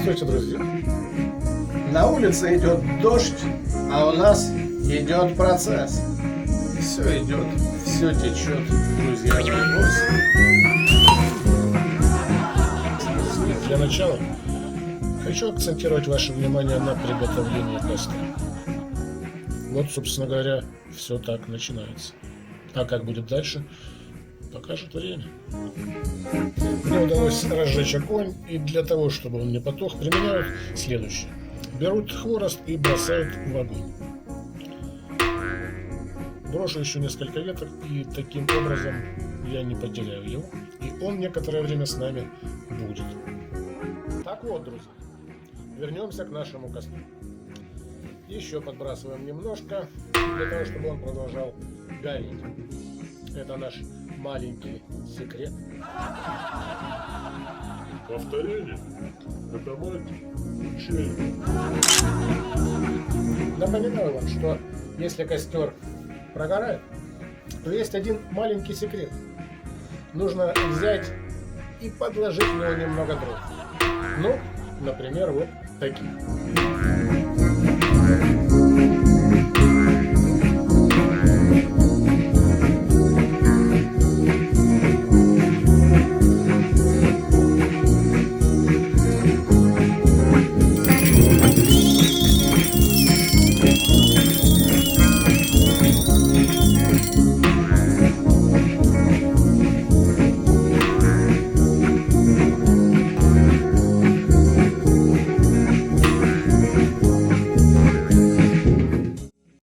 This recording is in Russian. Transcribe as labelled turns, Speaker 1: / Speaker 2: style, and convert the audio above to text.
Speaker 1: Здравствуйте, друзья!
Speaker 2: На улице идет дождь, а у нас идет процесс. Все идет, все течет, друзья мои гости.
Speaker 1: Для начала хочу акцентировать ваше внимание на приготовлении костра. Вот, собственно говоря, все так начинается. А как будет дальше, покажет время. Мне удалось разжечь огонь, и для того, чтобы он не потух, применяют следующее. Берут хворост и бросают в огонь. Брошу еще несколько веток, и таким образом я не потеряю его, и он некоторое время с нами будет. Так вот, друзья, вернемся к нашему костру. Еще подбрасываем немножко, для того, чтобы он продолжал гореть. Это наш маленький секрет.
Speaker 3: Повторение – это мать учения.
Speaker 1: Напоминаю вам, что если костер прогорает, то есть один маленький секрет. Нужно взять и подложить в него немного дров. Ну, например, вот такие.